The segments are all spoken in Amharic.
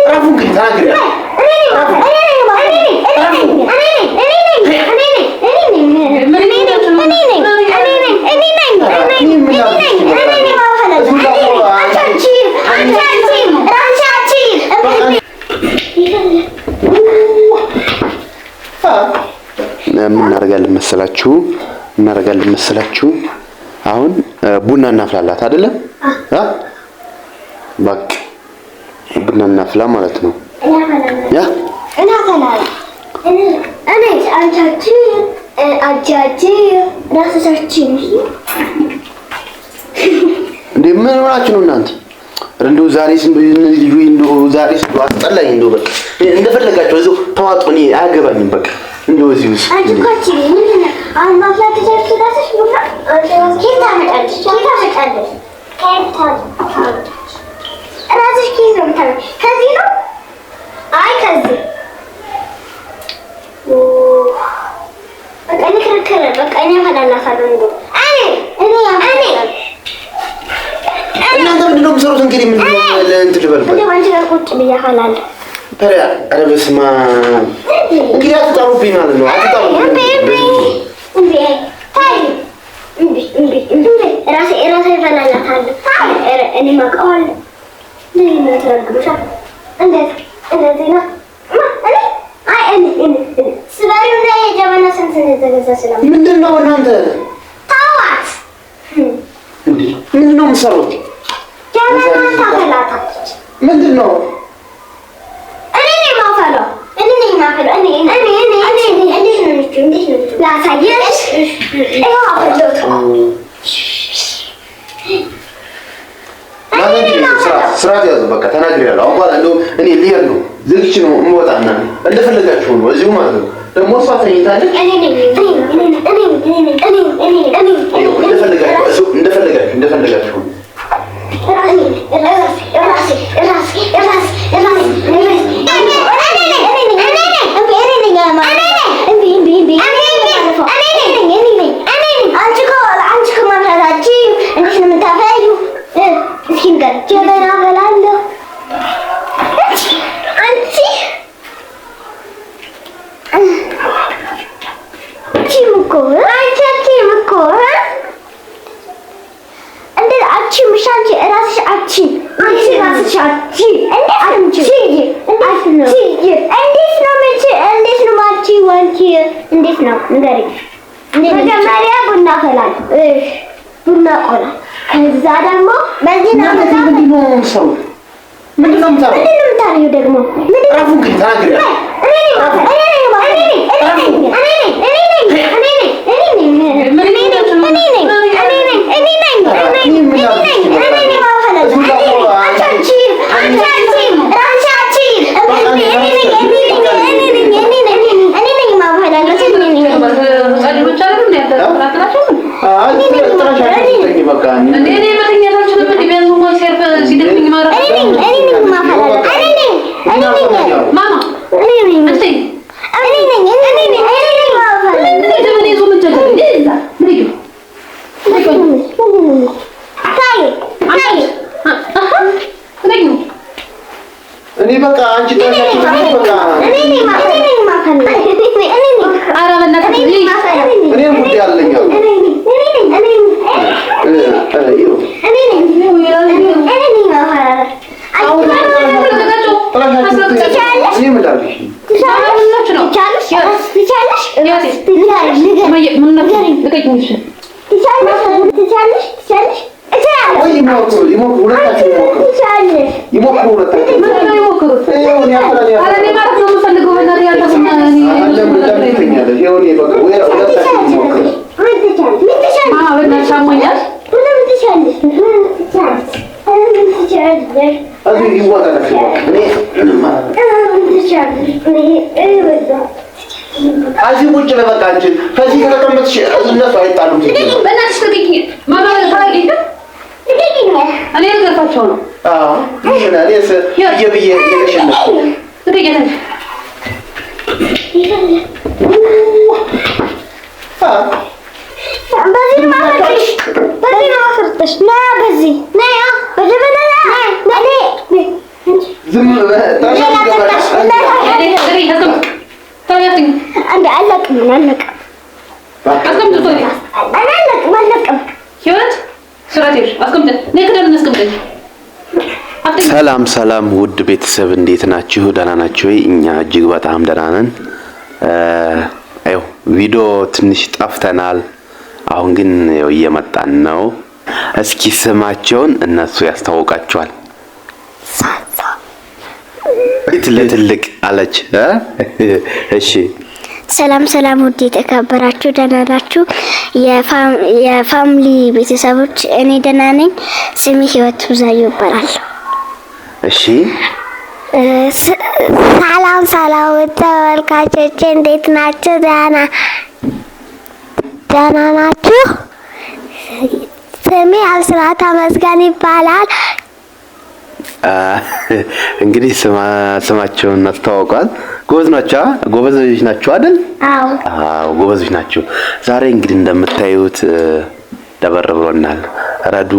رافون كنت هاجري እናደርጋለን መሰላችሁ አሁን ቡና እናፍላላት አይደለ በቃ ቡና እናፍላ ማለት ነው ያ እኔ አጃጂ ራሳችን እንዴ ምን ሆናችሁ ነው እናንተ እንደው ዛሬስ እንደው ዛሬስ አስጠላኝ እንደው በቃ እንደፈለጋችሁ እዛው ተዋጡ እኔ አያገባኝም በቃ እንደው እዚህስ አጅኳቺ ምንድነው አሁን ማፍላት ተጨርሰሽ ቡና ኬታ መጣልሽ ራስሽ ኬት ነው የምታመጪው ከዚህ ነው አይ ከዚህ በቃ እኔ ክርክር በቃ እኔ አፈላላታለሁ እንደው እናንተ ምንድነው የምትሰሩት እንግዲህ ምንድነው ለእንትን ልበል እንደው አንቺ ጋር ቁጭ ብዬ አፈላለሁ ታዲያ ኧረ በስመ አብ እንግዲህ አትጣሩብኝ ማለት ነው አትጣሩብኝ ራሴ እፈላላታለሁ እኔ ማውቀዋለሁ ለምን ተረግብሻ እንደዚህ ነው ስባሪው ላይ የጀበና ስንት ተገዛ ሰላም ምንድነው እናንተ ታዋት እንዴ ምንድነው የምትሰሩት ጀበና ታፈላታለች ምንድነው እኔ ማፈላው እንዴት ነው ላሳየሽ ይኸው አፈላሁት ስራት ያዙ በቃ ተናግሬያለሁ አሁን እንደው እኔ ልሄድ ነው ዝግጅ ነው እምወጣና እንደፈለጋችሁ ነው እዚሁ ማለት ነው ደግሞ እሷ ተኝታለች እንደፈለጋችሁ መጀመሪያ ቡና ፈላል ቡና ቆላ ከዛ ደግሞ በዚህ ነው ምንድነው የምታረጊው ደግሞ ራፉን ግን ተናግሬ እኔ በቃ አንቺ ተናገሪ በቃ እኔ ሙድ ያለኝ አዚህ ቁጭ በቃ አንቺ ከዚህ ከተቀመጥሽ እነሱ አይጣሉም በእናትሽ ተገኝ ማማ ታዲያ እኔ ልገርፋቸው ነው ይሄን አለስ ይብዬ ይተሽነሽ ትገኛለሽ በዚህ ማፈርተሽ ና በዚህ ና ያ በጀበና ና ዝም ታሻሽ አንድ አለቅም ሰላም ውድ ቤተሰብ እንዴት ናችሁ? ደህና ናችሁ ወይ? እኛ እጅግ በጣም ደህና ነን። ቪዲዮ ትንሽ ጠፍተናል። አሁን ግን እየመጣን ነው። እስኪ ስማቸውን እነሱ ያስተዋውቃቸዋል። ለትልቅ አለች። እሺ ሰላም ውድ የተከበራችሁ ደህና ናችሁ? የፋሚሊ ቤተሰቦች እኔ ደህና ነኝ። ስሜ ህይወት ብዙአየሁ ይባላል። እሺ ሰላም ተመልካቾቼ እንዴት ናችሁ? ደህና ናችሁ? ስሜ አስራት ተመስገን ይባላል። እንግዲህ ስማቸውን አስተዋውቋል። ጎበዞች ናቸው አይደል? አዎ ጎበዞች ናቸው። ዛሬ እንግዲህ እንደምታዩት ደበር ብሎናል። ረዱ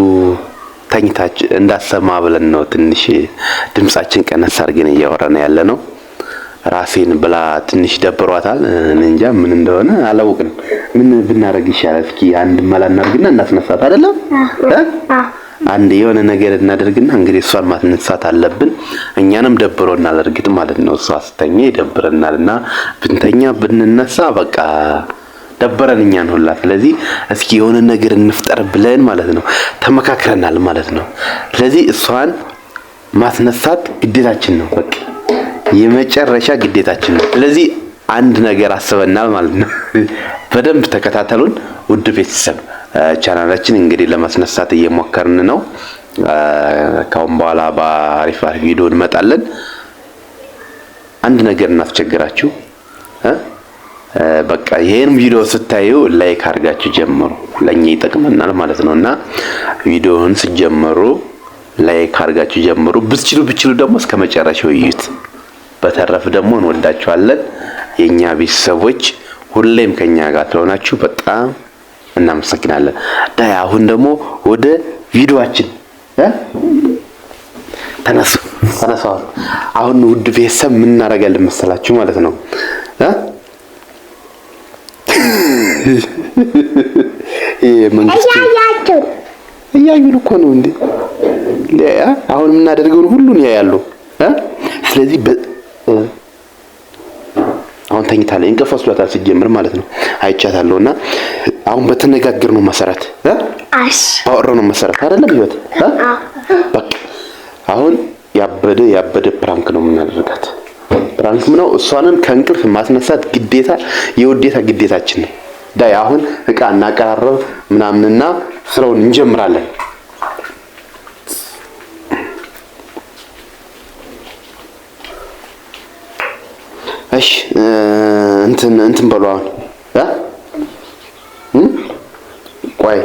ተኝታች እንዳሰማ ብለን ነው ትንሽ ድምጻችን ቀነስ አድርገን እያወራን ያለ ነው። ራሴን ብላ ትንሽ ደብሯታል። እንጃ ምን እንደሆነ አላውቅም። ምን ብናረግ ይሻላል? እስኪ አንድ መላ እናድርግና እናስነሳት አይደለም? አንድ የሆነ ነገር እናደርግና እንግዲህ እሷን ማስነሳት አለብን። እኛንም ደብሮናል እርግጥ ማለት ነው። እሷ ስተኛ ይደብረናልና ብንተኛ ብንነሳ በቃ ደበረን እኛን ሁላ። ስለዚህ እስኪ የሆነ ነገር እንፍጠር ብለን ማለት ነው ተመካክረናል ማለት ነው። ስለዚህ እሷን ማስነሳት ግዴታችን ነው። በቃ የመጨረሻ ግዴታችን ነው። ስለዚህ አንድ ነገር አስበናል ማለት ነው። በደንብ ተከታተሉን ውድ ቤተሰብ። ቻናላችን እንግዲህ ለማስነሳት እየሞከርን ነው። ካሁን በኋላ በአሪፍ ቪዲዮ እንመጣለን። አንድ ነገር እናስቸግራችሁ። በቃ ይሄን ቪዲዮ ስታዩ ላይክ አድርጋችሁ ጀምሩ። ለኛ ይጠቅመናል ማለት ነውና ቪዲዮውን ሲጀምሩ ላይክ አድርጋችሁ ጀምሩ። ብትችሉ ደግሞ እስከ መጨረሻው እዩት። በተረፈ ደግሞ እንወዳችኋለን የኛ ቤተሰቦች። ሁሌም ከኛ ጋር ስለሆናችሁ በጣም እናመሰግናለን። ዳይ አሁን ደግሞ ወደ ቪዲዮአችን ተነሱ። አሁን ውድ ቤተሰብ ምን እናደርጋለን መሰላችሁ ማለት ነው እያዩን እኮ ነው እንዴ? አሁን የምናደርገውን ሁሉን ያያሉ። ስለዚህ አሁን ተኝታለች። እንቅልፍ ወስዷታል ሲጀምር ማለት ነው። አይቻታለሁና አሁን በተነጋገርነው መሰረት ባወራነው መሰረት አይደለም ህይወት በቃ አሁን ያበደ ፕራንክ ነው የምናደርጋት። ፕራንክ ነው። እሷንም ከእንቅልፍ ማስነሳት ግዴታ የውዴታ ግዴታችን ነው። ዳይ አሁን እቃ እናቀራረብ ምናምንና ስራውን እንጀምራለን። እሺ እንትን በሉ አሁን ቆይ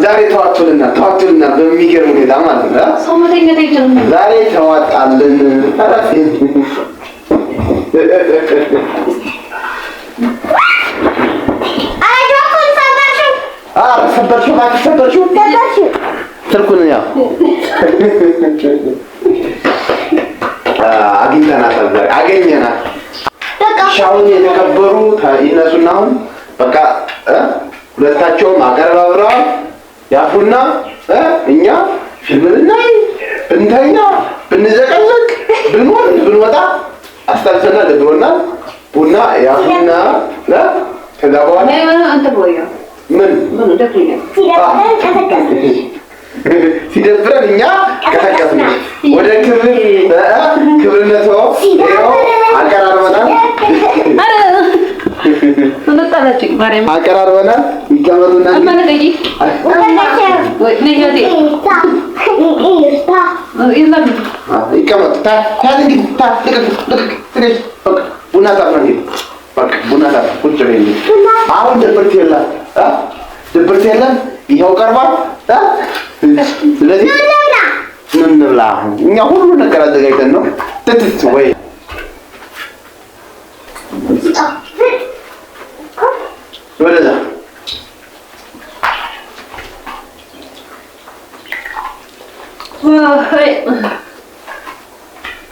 ዛሬ ተዋጡልና በሚገርም ሁኔታ ማለት ነው። ዛሬ ተዋጣልን። ሰበርሽው ስልኩን ያው አግኝተናታል። ዛሬ አገኘናት። ሻውን የተከበሩ ይነሱና አሁን በቃ ሁለታቸውም አቀረባብረዋል። ያፉና እኛ ፊልም ብናይ ብንተኛ ብንዘቀዘቅ ብንወጣ አስታልፈናል ብሎናል። ቡና ያፍና ከዛ በኋላ አንተ ቦያ ምን ሲደብረን እኛ ቀሰቀስን። ወደ ክብርነቶ አቀራርበናል። አቀራርበናል። ይቀመጡና ቡና ቡና ቁጭ በይ። አሁን ድብርት የለም፣ ድብርት የለም። ይኸው ቀርቧል። ስለዚህ ምን እንብላ? እኛ ሁሉ ነገር አዘጋጅተን ነው። ትትት ወይ ወደዛ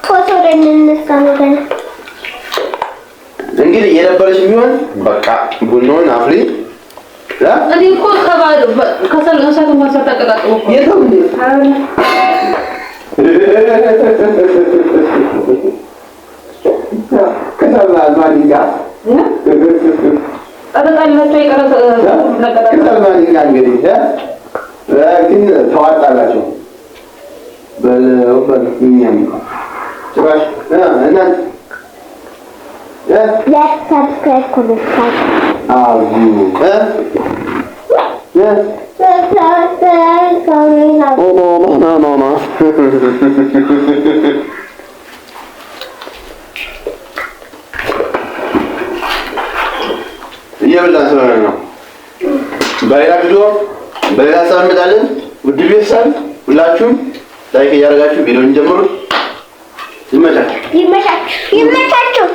ፎቶ ለነሳ ነው ገና እንግዲህ የነበረች ቢሆን በቃ ቡናውን አፍሊ እኔ እኮ ከሰል እሳት ማሳት ተቀጣጥሎ እኮ የለም እንዴ ከሰል ማንጋ አጠቃላቸው ይቀራል ከሰል ማንጋ እንግዲህ ግን ተዋጣላቸው በእኛም ጭራሽ እና ሰብስክራይብ ኮሜንት እየበላን ስለሆነ ነው። በሌላ ቪዲዮ በሌላ ሰዓት እንመጣለን። ውድ ቤተሰብ ሁላችሁም ላይክ እያደረጋችሁ ቪዲዮውን ጀምሩት። ይመቻችሁ።